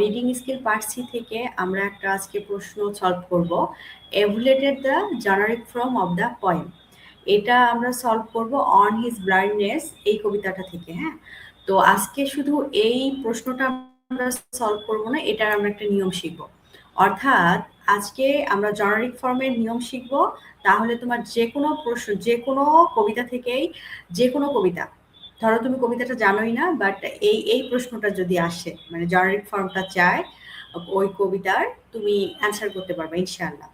Reading skill part C থেকে আমরা একটা আজকে প্রশ্ন সলভ করব। Evaluated the generic form of the poem. এটা আমরা সলভ করব অন হিজ ব্লাইন্ডনেস এই কবিতাটা থেকে। হ্যাঁ, তো আজকে শুধু এই প্রশ্নটা আমরা সলভ করব না, এটার আমরা একটা নিয়ম শিখব। অর্থাৎ আজকে আমরা জেনারিক ফর্মের নিয়ম শিখব। তাহলে তোমার যে কোনো প্রশ্ন, যে কোনো কবিতা থেকেই, যে কোনো কবিতা, ধরো তুমি কবিতাটা জানোই না, বাট এই এই প্রশ্নটা যদি আসে, মানে জেনারিক ফর্মটা চায় ওই কবিতার, তুমি অ্যান্সার করতে পারবে ইনশাআল্লাহ।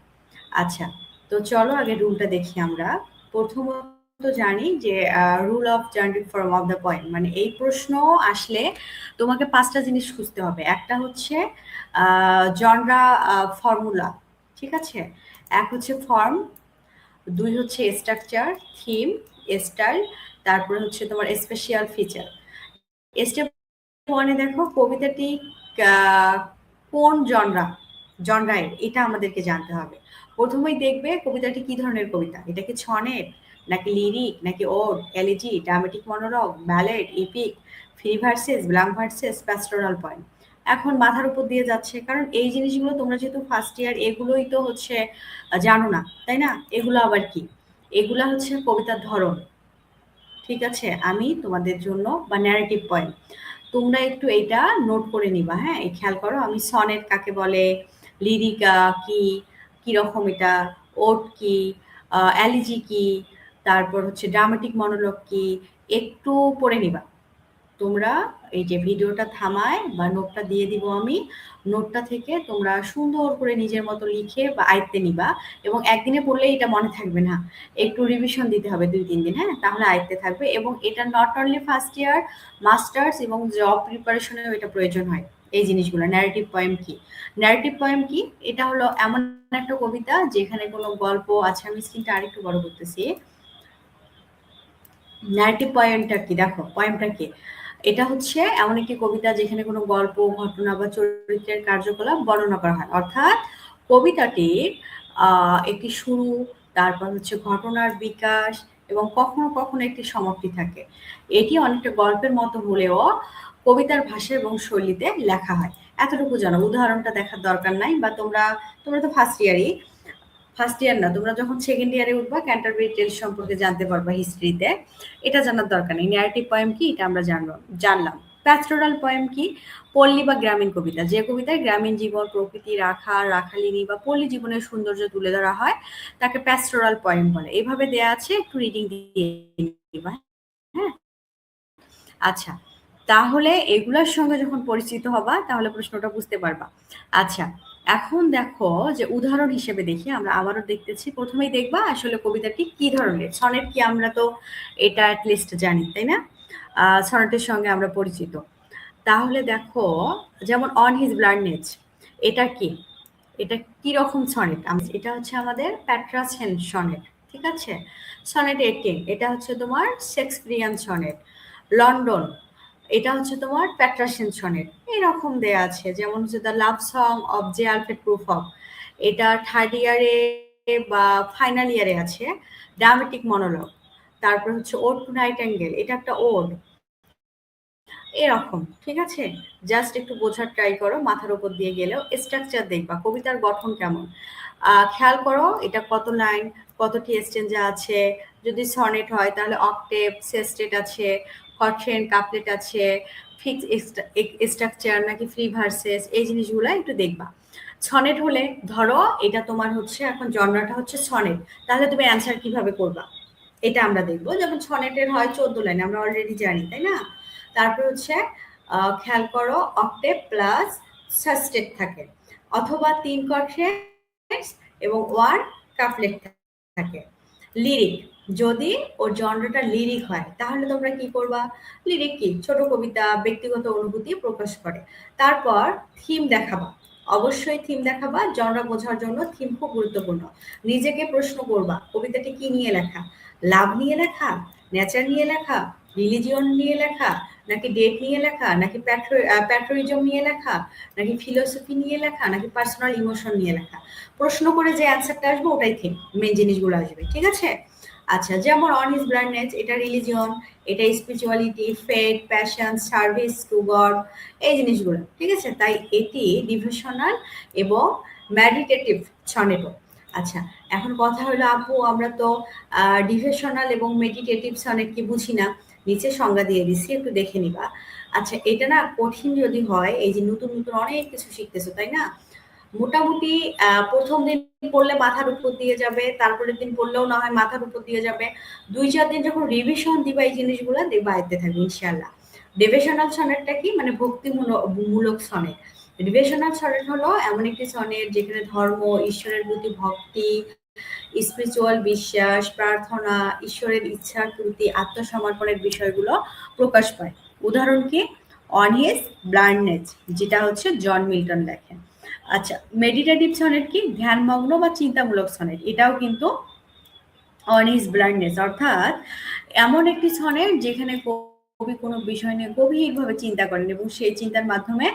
আচ্ছা, তো চলো আগে রুলটা দেখি আমরা। প্রথমত জানি যে rule of generic form of the poem, মানে এই প্রশ্ন আসলে তোমাকে পাঁচটা জিনিস খুঁজতে হবে। একটা হচ্ছে জনরা ফর্মুলা, ঠিক আছে? এক হচ্ছে ফর্ম, দুই হচ্ছে স্ট্রাকচার, থিম, স্টাইল, তারপরে হচ্ছে তোমার স্পেশাল ফিচার। স্টেপ ওয়ানে দেখো কবিতাটি আহ, কোন জনরায়, এটা আমাদেরকে জানতে হবে। প্রথমেই দেখবে কবিতাটি কি ধরনের কবিতা। এটা কি ছনের, নাকি লিরিক, নাকি ode, elegy, dramatic monologue, ballad, epic, free verses, blank verses, pastoral poem. এখন মাথার উপর দিয়ে যাচ্ছে, কারণ এই জিনিসগুলো তোমরা যেহেতু ফার্স্ট ইয়ার, এগুলোই তো হচ্ছে জানো না, তাই না? এগুলো আবার কি? এগুলা হচ্ছে কবিতার ধরন। ঠিক আছে, আমি তোমাদের জন্য, বা ন্যারেটিভ পয়েন্ট, তোমরা একটু এইটা নোট করে নিবা। হ্যাঁ, এই খেয়াল করো, আমি সনেট কাকে বলে, লিরিকা কি, কিরকম এটা, ওট কি, অ্যালিজি কি, তারপর হচ্ছে ড্রামাটিক মনোলগ কি, একটু পড়ে নিবা তোমরা। এই যে ভিডিওটা থামায় বা নোটটা দিয়ে দিব আমি, নোটটা থেকে তোমরা সুন্দর করে নিজের মতো লিখে বা আয়ত্তে নিবা। এবং একদিনে পড়লে এটা মনে থাকবে না, একটু রিভিশন দিতে হবে 2-3 দিন। হ্যাঁ, তাহলে আয়ত্তে থাকবে। এবং এটা not only first year, masters এবং জব প্রিপারেশনেও এটা প্রয়োজন হয়। এই জিনিসগুলো, ন্যারেটিভ পয়েম কি? ন্যারেটিভ পয়েম কি? এটা হলো এমন একটা কবিতা যেখানে কোনো গল্প আছে। আমি স্ক্রিনটা আরেকটু বড় করতেছি। ন্যারেটিভ পয়েমটা কি? দেখো পয়েমটা কি, এটা হচ্ছে এমন একটি কবিতা যেখানে কোনো গল্প, ঘটনা বা চরিত্রের কার্যকলাপ বর্ণনা করা হয়। অর্থাৎ কবিতাটির একটি শুরু, তারপর হচ্ছে ঘটনার বিকাশ, এবং কখনো কখনো একটি সমাপ্তি থাকে। এটি অনেকটা গল্পের মতো হলেও কবিতার ভাষা এবং শৈলীতে লেখা হয়। এতটুকু জানো, উদাহরণটা দেখার দরকার নাই। বা তোমরা তোমরা তো ফার্স্ট ইয়ারই, ফার্স্ট ইয়ার না, তোমরা যখন সেকেন্ড ইয়ারে উঠবা ক্যান্টারবেরি টেলস সম্পর্কে জানতে পারবা হিস্ট্রিতে। এটা জানার দরকার নেই। ন্যারেটিভ পয়েম কি এটা আমরা জানলাম। প্যাস্টোরাল পয়েম কি? পল্লী বা গ্রামীণ কবিতা, যে কবিতায় গ্রামীণ জীবন, প্রকৃতি, রাখালিনী বা পল্লী জীবনের সৌন্দর্য তুলে ধরা হয়, তাকে প্যাস্টোরাল পয়েম বলে। এভাবে দেয়া আছে, একটু রিডিং দিয়ে নিবা। হ্যাঁ, আচ্ছা, তাহলে এগুলার সঙ্গে যখন পরিচিত হবা তাহলে প্রশ্নটা বুঝতে পারবা। আচ্ছা, এখন দেখো যে উদাহরণ হিসেবে দেখি, আমরা আবারও দেখতেছি। প্রথমেই দেখবা আসলে কবিতাটি কি ধরনের। সনেট কি? আমরা তো এটা অ্যাটলিস্ট জানি, তাই না? সনেটের সঙ্গে আমরা পরিচিত। তাহলে দেখো, যেমন অন হিজ ব্লাইন্ডনেস, এটা কি? এটা কি রকম সনেট? এটা হচ্ছে আমাদের প্যাট্রাসিয়ান সনেট, ঠিক আছে? সনেট 18, এটা হচ্ছে তোমার শেক্সপিয়ারিয়ান সনেট। লন্ডন, এটা হচ্ছে তোমার প্যাট্রাসিয়ান সনেট। এরকম দেয়া আছে। যেমন হচ্ছে the love song of J Alfred প্রুফক, এটা থার্ড ইয়ারে বা ফাইনাল ইয়ারে আছে। Dramatic monologue. তারপর হচ্ছে ওড টু নাইটেঙ্গেল, এটা একটা ওড। এরকম, ঠিক আছে? জাস্ট একটু বোঝার ট্রাই করো, মাথার উপর দিয়ে গেলেও। স্ট্রাকচার দেখবা, কবিতার গঠন কেমন। খেয়াল করো এটা কত লাইন, কতটি স্টেঞ্জা আছে। যদি সনেট হয় তাহলে অক্টেভ, সেস্টেট আছে, কট্রেন, কাপলেট আছে, ফিক্স স্ট্রাকচার নাকি ফ্রি ভার্সেস, এই জিনিসগুলো একটু দেখবা। সনেট হলে ধরো এটা তোমার হচ্ছে, এখন জনরাটা হচ্ছে সনেট, তাহলে তুমি অ্যান্সার কিভাবে করবা এটা আমরা দেখবো। যেমন সনেটের হয় 14 লাইন, আমরা অলরেডি জানি, তাই না? তারপর হচ্ছে খেয়াল করো, অক্টেভ প্লাস সাস্টেট থাকে, অথবা 3 কট্রেন্টস এবং 1 কাপলেট থাকে। লিরিক, যদি ওর জনরাটা লিরিক হয় তাহলে তোমরা কি করবা? লিরিক কি? ছোট কবিতা, ব্যক্তিগত অনুভূতি প্রকাশ করে। তারপর থিম দেখাবা, অবশ্যই থিম দেখাবা। জনরা বোঝার জন্য থিম খুব গুরুত্বপূর্ণ। নিজেকে প্রশ্ন করবা, কবিতাটি কি নিয়ে লেখা? লাভ নিয়ে লেখা, নেচার নিয়ে লেখা, রিলিজিয়ন নিয়ে লেখা, নাকি ডেট নিয়ে লেখা, নাকি প্যাট্রিয়টিজম নিয়ে লেখা, নাকি ফিলোসফি নিয়ে লেখা, নাকি পার্সোনাল ইমোশন নিয়ে লেখা। প্রশ্ন করে যে অ্যান্সারটা আসবে ওটাই থিম, মেন জিনিসগুলো আসবে, ঠিক আছে? আচ্ছা, যেমন অন হিজ ব্লাইন্ডনেস, এটা রিলিজিয়ন, এটা spirituality, faith, passion, service to god, এই জিনিসগুলো, ঠিক আছে? তাই এটি ডিভোশনাল এবং মেডিটেটিভ সনেটও। আচ্ছা, এখন কথা হলো আপু, আমরা তো ডিভোশনাল এবং মেডিটেটিভ সনেট কি বুঝি না, নিচে সংজ্ঞা দিয়ে দিচ্ছি, একটু দেখে নিবা। আচ্ছা, এটা না কঠিন যদি হয়, এই যে নতুন নতুন অনেক কিছু শিখতেছো তাই না, মোটামুটি প্রথম দিন পড়লে মাথার উপর দিয়ে যাবে, তারপরের দিন পড়লেও না হয় মাথার উপর দিয়ে যাবে, ২-৪ দিন যখন রিভিশন দিবা এই জিনিসগুলো দেখবা আয়ত্তে থাকবে ইনশাআল্লাহ। ডিভোশনাল সনেটটা কি, মানে ভক্তিমূলক সনেট। ডিভোশনাল সনেট হলো এমন একটি সনেট যেখানে ধর্ম, ঈশ্বরের প্রতি ভক্তি, স্পিরিচুয়াল বিশ্বাস, প্রার্থনা, ঈশ্বরের ইচ্ছার প্রতি আত্মসমর্পণের বিষয়গুলো প্রকাশ পায়। উদাহরণ কি, অন হিজ ব্লাইন্ডনেস, যেটা হচ্ছে জন মিল্টন লেখেন। আচ্ছা, মেডিটেটিভ সনেট কি, ধ্যানমগ্ন বা চিন্তামূলক সনেট, এটাও কিন্তু অন হিজ ব্লাইন্ডনেস, অর্থাৎ এমন একটি সনেট যেখানে কবি কোনো বিষয় নিয়ে গভীরভাবে চিন্তা করেন এবং সেই চিন্তার মাধ্যমে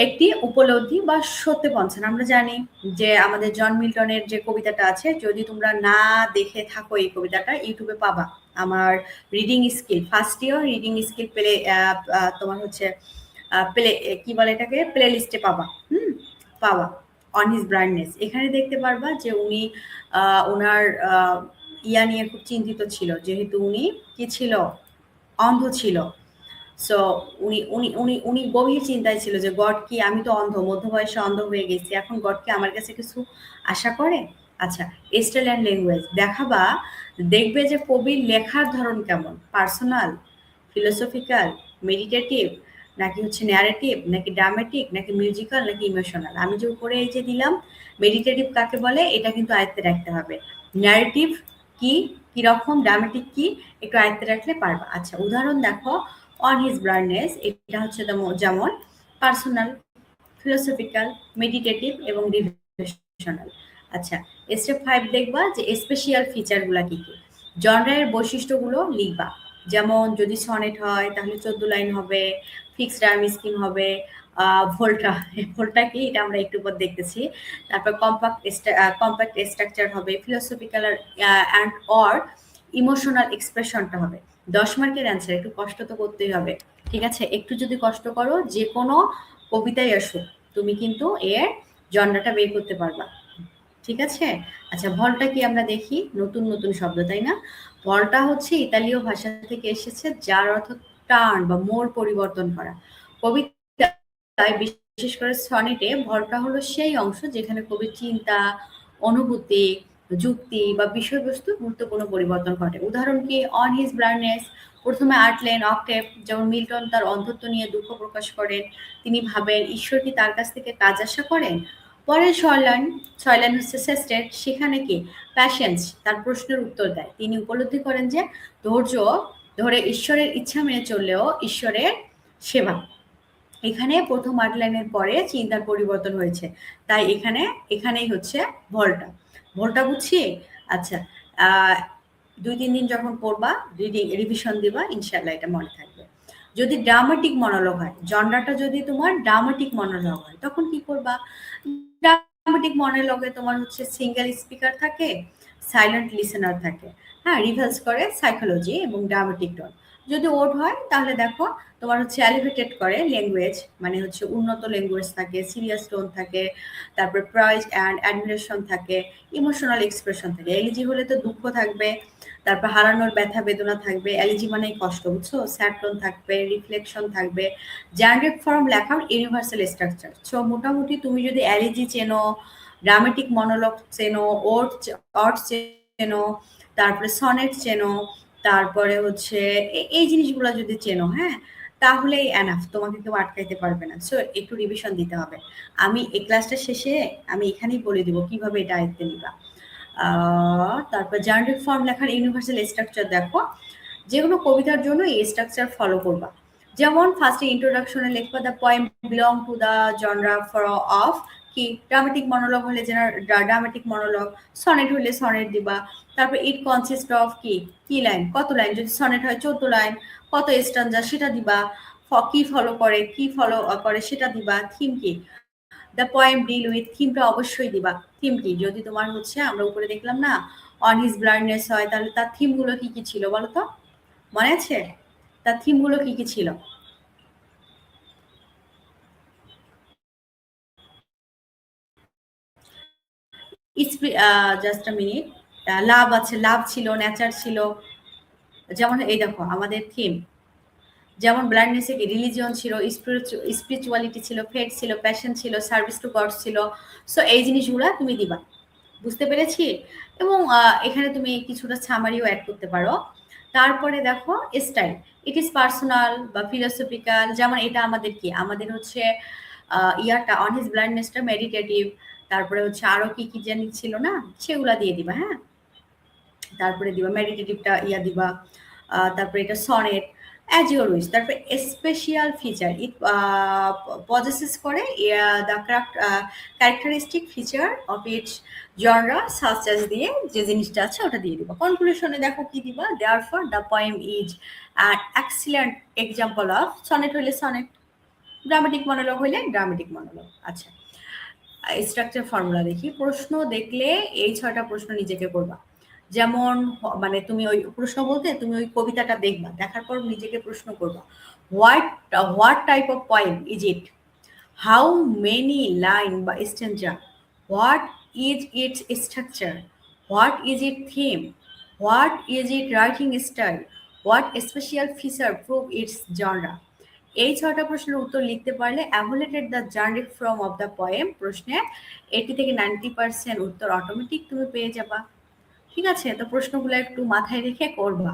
একটি উপলব্ধি বা সত্যে পৌঁছান। আমরা জানি যে আমাদের জন মিল্টনের যে কবিতাটা আছে, যদি তোমরা না দেখে থাকো এই কবিতাটা, ইউটিউবে পাবা। আমার reading skill, first year reading skill play, তোমার হচ্ছে প্লে, কি বলে এটাকে, প্লে লিস্টে পাবা। পাওয়া অন হিজ ব্রাইটনেস, এখানে দেখতে পারবা যে উনি ওনার ইয়া নিয়ে খুব চিন্তিত ছিল, যেহেতু উনি কি ছিল, অন্ধ ছিল। সো উনি উনি উনি উনি গভীর চিন্তায় ছিল যে গড কি, আমি তো অন্ধ, মধ্য বয়সে অন্ধ হয়ে গেছি, এখন গড কি আমার কাছে কিছু আশা করে? আচ্ছা, স্টাইল অ্যান্ড ল্যাঙ্গুয়েজ দেখাবা, দেখবে যে কবির লেখার ধরন কেমন, পার্সোনাল, ফিলোসফিক্যাল, মেডিটেটিভ, নাকি হচ্ছে ন্যারেটিভ, নাকি ড্রামাটিক, নাকি মিউজিক্যাল, নাকি ইমোশনাল। আমি যে উপরে এই যে দিলাম মেডিটেটিভ কাকে বলে, এটা কিন্তু আয়ত্তে রাখতে হবে। ন্যারেটিভ কি, কিরকম, ড্রামাটিক কি, একটু আয়ত্তে রাখলে পারবা। আচ্ছা, উদাহরণ দেখো, অন হিজ ব্লাইন্ডনেস, এটা হচ্ছে যেমন পার্সোনাল, ফিলোসফিক্যাল, মেডিটেটিভ এবং ডিভোশনাল। আচ্ছা, স্টেপ 5 দেখবা যে স্পেশাল ফিচারগুলো কি কি, জনরায়ের বৈশিষ্ট্যগুলো লিখবা। যেমন যদি সনেট হয় তাহলে 14 লাইন হবে, ফিক্সড রাইম স্কিম হবে, ভোল্টা, ভোল্টা কি এটা আমরা একটু পর দেখতেছি। তারপর কম্প্যাক্ট স্ট্রাকচার হবে, ফিলোসফিক্যাল অ্যান্ড অর ইমোশনাল এক্সপ্রেশনটা হবে। 10 মার্কের অ্যান্সার, একটু কষ্ট তো করতেই হবে, ঠিক আছে? একটু যদি কষ্ট করো, যে কোনো কবিতায় আসুক, তুমি কিন্তু এর জনরাটা বের করতে পারবা, ঠিক আছে? আচ্ছা, ভলটা কি আমরা দেখি, নতুন নতুন শব্দ তাই না? ভলটা হচ্ছে ইতালীয় ভাষা থেকে এসেছে, যার অর্থ টার্ন বা মোড় পরিবর্তন করা। কবিতায়, বিশেষ করে সনেটে, ভলটা হলো সেই অংশ যেখানে কবির চিন্তা, অনুভূতি, যুক্তি বা বিষয়বস্তু গুরুত্বপূর্ণ পরিবর্তন ঘটে। উদাহরণ কি, অন হিজ ব্লাইন্ডনেস, প্রথমে 8 লাইন অক্টেভ, যেমন মিল্টন তার অন্ধত্ব নিয়ে দুঃখ প্রকাশ করেন, তিনি ভাবেন ঈশ্বর কি তার কাছ থেকে কাজ আশা করেন। পরের 6 লাইন হচ্ছে সেস্টেড, সেখানে কি প্যাশেন্স তার প্রশ্নের উত্তর দেয়, তিনি উপলব্ধি করেন যে ধৈর্য ধরে ঈশ্বরের ইচ্ছা মেনে চললেও ঈশ্বরের সেবা। এখানে প্রথম 8 লাইনের পরে চিন্তার পরিবর্তন হয়েছে, তাই এখানেই হচ্ছে ভলটা। ভলটা বুঝছি? আচ্ছা, আহ 2-3 দিন যখন পড়বা, রিভিশন দিবা, ইনশাল্লাহ এটা মনে থাকবে। যদি ড্রামাটিক মনোলগ হয়, জনরাটা যদি তোমার ড্রামাটিক মনোলগ হয়, তখন কি করবা? ড্রামাটিক মনোলগে তোমার হচ্ছে সিঙ্গেল স্পিকার থাকে, সাইলেন্ট লিসেনার থাকে, হ্যাঁ, রিভার্স করে সাইকোলজি এবং ড্রামাটিক টোন। যদি ওড হয় তাহলে দেখো তোমার হচ্ছে এলিভেটেড করে ল্যাঙ্গুয়েজ, মানে হচ্ছে উন্নত ল্যাঙ্গুয়েজ থাকে, সিরিয়াস টোন থাকে, তারপর প্রাইজ অ্যান্ড অ্যাডমিরেশন থাকে, ইমোশনাল এক্সপ্রেশন থাকে। এলিজি হলে তো দুঃখ থাকবে, তারপর হারানোর ব্যথা বেদনা থাকবে, এলিজি মানেই কষ্ট, বুঝছো? স্যাড টোন থাকবে, রিফ্লেকশন থাকবে, জেনারিক ফর্ম লেখার ইউনিভার্সাল স্ট্রাকচার। সো মোটামুটি তুমি যদি এলিজি চেনো, ড্রামাটিক মনোলগ চেনো, অর্ট চেনো, তারপরে সনেট চেনো, তারপরে হচ্ছে এই জিনিসগুলো যদি চেনো, হ্যাঁ, তাহলেই এনাফ, তোমাকে কেউ আটকাইতে পারবে না। সো একটু রিভিশন দিতে হবে। আমি এই ক্লাসটা শেষে আমি এখানেই বলে দিব কিভাবে এটা আয়ত্তে নিবা। তারপর জেনারিক ফর্ম লেখার ইউনিভার্সাল স্ট্রাকচার দেখো, যেকোনো কবিতার জন্য এই স্ট্রাকচার ফলো করবা। যেমন ফার্স্টে ইন্ট্রোডাকশনে লিখবা the poem belong to the genre for of কি, ড্রামাটিক মনোলগ হলে ড্রামাটিক মনোলগ, সনেট হলে সনেট দিবা। তারপর ইট কনসিস্ট অফ কি, কি লাইন, কত লাইন, যদি সনেট হয় 14 লাইন, কত স্ট্যান্জা সেটা দিবা। কি ফলো করে, কি ফলো করে সেটা দিবা। থিম কি, দ্য পোয়েম ডিল উইথ, থিমটা অবশ্যই দিবা। থিম কি, যদি তোমার হচ্ছে আমরা উপরে দেখলাম না, অন হিজ ব্লাইন্ডনেস হয়, তাহলে তার থিমগুলো কি কি ছিল বলো তো? মনে আছে তার থিমগুলো কি কি ছিল? Just a minute. লাভ আছে, লাভ ছিল, নেচার ছিল। যেমন এই দেখো আমাদের থিম, যেমন ব্লাইন্ডনেসে কি রিলিজিয়ন ছিল, স্পিরিচুয়ালিটি ছিল, ফেথ ছিল, প্যাশন ছিল, সার্ভিস টু গড ছিল। সো এই জিনিসগুলা তুমি দিবা। বুঝতে পেরেছি? এবং এখানে তুমি কিছুটা সামারিও অ্যাড করতে পারো। তারপরে দেখো স্টাইল। ইট ইজ পার্সোনাল বা ফিলোসফিক্যাল। যেমন এটা আমাদের কি? আমাদের হচ্ছে ইয়াটা অন হিজ ব্লাইন্ডনেসটা মেডিটেটিভ। তারপরে হচ্ছে আরো কি, কি জানি ছিল না? সেগুলা দিয়ে দিবা, হ্যাঁ? তারপরে দিবা মেডিটেটিভটা ইয়া দিবা। তারপরে এটা সনেট অ্যাজ ইউর উইশ। তারপরে স্পেশাল ফিচার ইট পজেসেস করে the characteristic feature of its genre such as দিয়ে যে জিনিসটা আছে ওটা দিয়ে দিবা। কনক্লুশনে দেখো কি দিবা, there for the poem is an excellent example of sonnet হইলে সনেট, ড্রামাটিক মনোলগ হইলে ড্রামাটিক মনোলগ। আচ্ছা, স্ট্রাকচার ফর্মুলা দেখি। প্রশ্ন দেখলে এই ৬টা প্রশ্ন নিজেকে করবা। যেমন মানে তুমি ওই প্রশ্ন বলতে তুমি ওই কবিতাটা দেখবা, দেখার পর নিজেকে প্রশ্ন করবা। What what type of poem is it? How many line বা stanza? What is its structure? What is it theme? What is it writing style? What special feature prove its genre? এই ৬টা প্রশ্নের উত্তর লিখতে পারলে evaluated the generic form of the poem প্রশ্নে 80 থেকে 90% উত্তর অটোমেটিক তুমি পেয়ে যাবা। ঠিক আছে? তো প্রশ্নগুলো একটু মাথায় রেখে করবা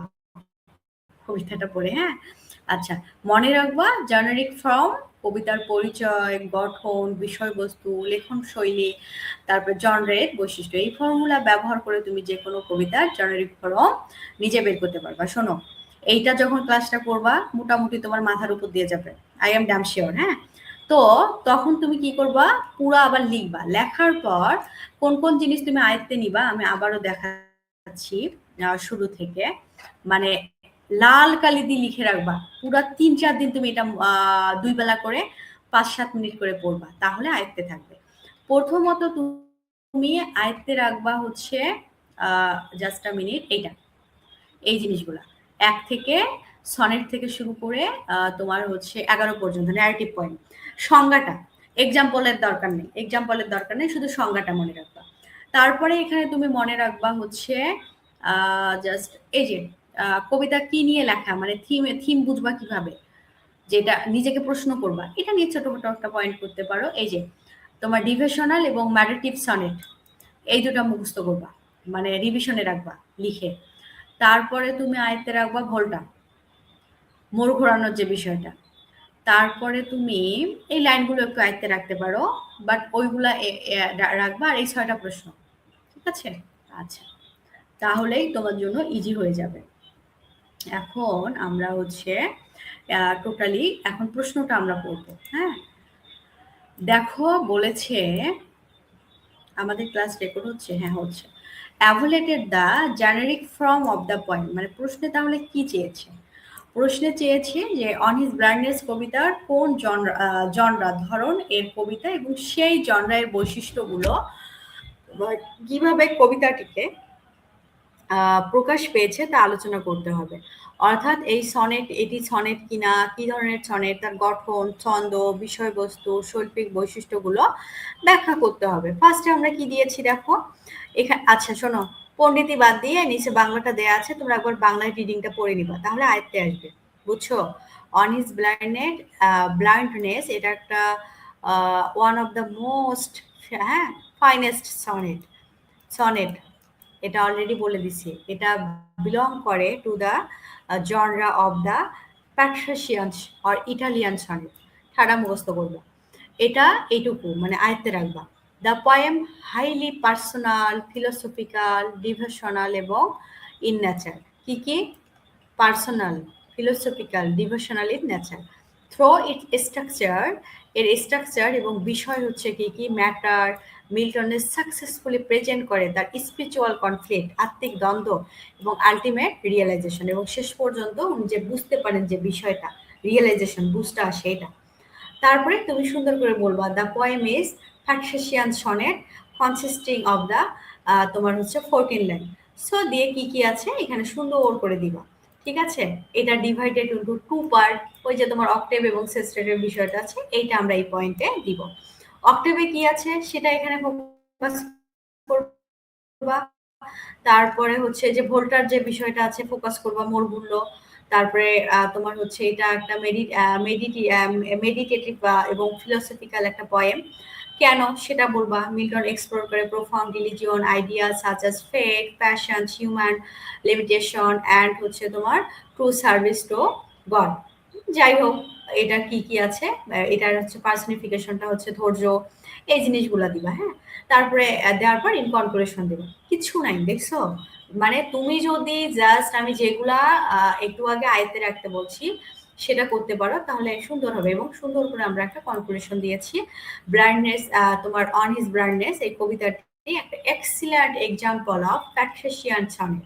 কবিতাটা পড়ে, হ্যাঁ? আচ্ছা, মনে রাখবা জেনেরিক ফর্ম কবিতার পরিচয়, গঠন, বিষয়বস্তু, লেখন শৈলী, তারপর জনরের বৈশিষ্ট্য। এই ফর্মুলা ব্যবহার করে তুমি যেকোনো কবিতার জেনেরিক ফর্ম নিজে বের করতে পারবা। শোনো, এইটা যখন ক্লাসটা করবা মোটামুটি তোমার মাথার উপর দিয়ে যাবে। আই এম ড্যাম শিওর, হ্যাঁ? তো তখন তুমি কি করবা? পুরা আবার লিখবা। লেখার পর কোন, কোন জিনিস তুমি আয়ত্তে নিবা আমি আবারও দেখাচ্ছি শুরু থেকে। মানে লাল কালি দিয়ে লিখে রাখবা। পুরা ৩-৪ দিন তুমি এটা ২ বেলা করে ৫-৭ মিনিট করে পড়বা। তাহলে আয়ত্তে থাকবে। প্রথমত তুমি আয়ত্তে রাখবা হচ্ছে আ জাস্ট আ মিনিট এইটা। এই জিনিসগুলা। ১ থেকে সনেট থেকে শুরু করে তোমার হচ্ছে ১১ পর্যন্ত ন্যারেটিভ পয়েন্ট। সংজ্ঞাটা, এক্সাম্পলের দরকার নেই। এক্সাম্পলের দরকার নেই, শুধু সংজ্ঞাটা মনে রাখবা। তারপরে এখানে তুমি মনে রাখবা হচ্ছে জাস্ট এই যে কবিতা কি নিয়ে লেখা, মানে থিম বুঝবা কিভাবে? যেটা নিজেকে প্রশ্ন করবা। এটা নিয়ে ছোটখাটো একটা পয়েন্ট করতে পারো। এই যে তোমার ডিভিশনাল এবং ম্যারেটিভ সনেট এই ২ টা মুখস্থ করবা। মানে রিভিশনে রাখবা লিখে। তারপরে তুমি আয়ত্তে রাখবা ভোলটা, মোড় ঘোরানোর যে বিষয়টা। তারপরে তুমি এই লাইনগুলো একটু আয়ত্তে রাখতে পারো। বাট ওইগুলা রাখবা আর এই ৬টা প্রশ্ন। ঠিক আছে? আচ্ছা। তাহলেই তোমার জন্য ইজি হয়ে যাবে। এখন আমরা হচ্ছে টোটালি এখন প্রশ্নটা আমরা পড়ব। হ্যাঁ? দেখো বলেছে আমাদের ক্লাস রেকর্ড হচ্ছে? হ্যাঁ, হচ্ছে। এভালুয়েটেড the generic form of the poem. মানে প্রশ্নে তাহলে কি চেয়েছে? প্রশ্নে চেয়েছে যে অন হিজ ব্লাইন্ডনেস কবিতার কোন জনরা ধরন এর কবিতা এবং সেই জনরার বৈশিষ্ট্যগুলো কিভাবে কবিতাটিকে প্রকাশ পেয়েছে তা আলোচনা করতে হবে। অর্থাৎ এই সনেট এটি সনেট কিনা, কি ধরনের সনেট, তার গঠন, ছন্দ, বিষয়বস্তু, শৈল্পিক বৈশিষ্ট্যগুলো ব্যাখ্যা করতে হবে। ফার্স্টে আমরা কি দিয়েছি দেখো। আচ্ছা শোনো, পণ্ডিতি বাদ দিয়ে নিচে বাংলাটা দেয়া আছে। তোমরা একবার বাংলায় রিডিংটা পড়ে নিবা। তাহলে আয়ত্তে আসবে। বুঝছো? অন হিজ ব্লাইন্ডনেস এটা একটা ওয়ান অফ দ্য মোস্ট হ্যাঁ ফাইনেস্ট সনেট। সনেট এটা অলরেডি বলে দিছি। এটা বিলং করে to the genre of the Petrarchans or Italian sonnet. ঠাড়া মুখস্থ করবো। এটা এইটুকু মানে আয়ত্তে রাখবা। The poem highly personal, philosophical, devotional এবং ইন নেচার। কি কি? Personal, philosophical, devotional in nature. Through it structure এর স্ট্রাকচার এবং বিষয় হচ্ছে কি কি? ম্যাটার মিল্টনের সাকসেসফুলি প্রেজেন্ট করে তার স্পিরিচুয়াল কনফ্লিক্ট, আত্মিক দ্বন্দ্ব এবং আলটিমেট রিয়েলাইজেশন। এবং শেষ পর্যন্ত উনি যে বুঝতে পারেন যে বিষয়টা রিয়েলাইজেশন বুঝটা আসে এটা। তারপরে তুমি সুন্দর করে বলবা দ্য পোয়েম ইজ ফ্যাক্সিশিয়ান সনেট কনসিস্টিং অফ দ্য তোমার হচ্ছে 14 লাইন। সো দিয়ে কি আছে এখানে সুন্দর করে দিবা। ঠিক আছে? এটা ডিভাইডেড ইন্টু 2 পার্ট। ওই যে তোমার অক্টেভ এবং সেস্টেটের বিষয়টা আছে, এইটা আমরা এই পয়েন্টে দিব। অক্টেভে কি আছে সেটা এখানে ফোকাস করবা। তারপরে হচ্ছে যে ভোল্টার যে বিষয়টা আছে ফোকাস করবা, মোরগুল্য। তারপরে তোমার হচ্ছে এটা একটা মেডিটেটিভ এবং ফিলোসফিক্যাল একটা পয়েম। কেন সেটা বলবা। মিল্টন এক্সপ্লোর করে profound religion idea such as faith, passion, human limitation and হচ্ছে তোমার ট্রু সার্ভিস টু গড। যাই হোক, এটা কি আছে, এটার হচ্ছে পার্সনিফিকেশনটা হচ্ছে ধৈর্য, এই জিনিসগুলা দিবা। হ্যাঁ, তারপরে দেওয়ার পর ইন কনক্লুশন দিবা। কিছু নাই, দেখছো? মানে তুমি যদি জাস্ট আমি যেগুলা একটু আগে আয়ত্তে রাখতে বলছি সেটা করতে পারো তাহলে সুন্দর হবে। এবং সুন্দর করে আমরা একটা কনক্লুশন দিয়েছি। ব্লাইন্ডনেস, তোমার অন হিজ ব্লাইন্ডনেস এই কবিতাটি একটা excellent example of Faxian sonnet.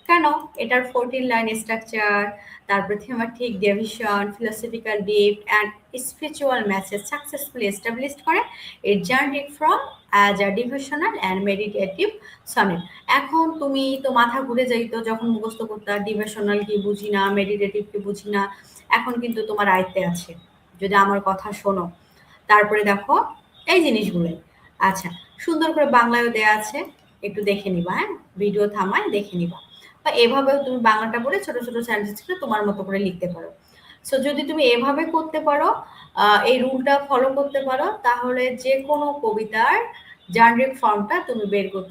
কেন? এটার 14 লাইন স্ট্রাকচার, তারপরে thematic division, philosophical deep and spiritual message successfully established করে এর journey from as a devotional and meditative sonnet. এখন তুমি তো মাথা ঘুরে যাইতো যখন মুখস্থ করতে, ডিভোশনাল কি বুঝি না, মেডিটেটিভ কি বুঝি না। এখন কিন্তু তোমার আয়ত্তে আছে যদি আমার কথা শোনো। তারপরে দেখো এই জিনিসগুলোই। আচ্ছা, সুন্দর করে বাংলায়ও দেয়া আছে, একটু দেখে নিবা। হ্যাঁ, ভিডিও থামায় দেখে নিবা। বা এভাবেও তুমি বাংলাটা পড়ে ছোট ছোট সেন্টেন্সগুলো তোমার মতো করে লিখতে পারো। সো যদি তুমি এভাবে করতে পারো, এই রুলটা ফলো করতে পারো, তাহলে যে কোনো কবিতার জেনারিক ফর্মটা তুমি বের করতে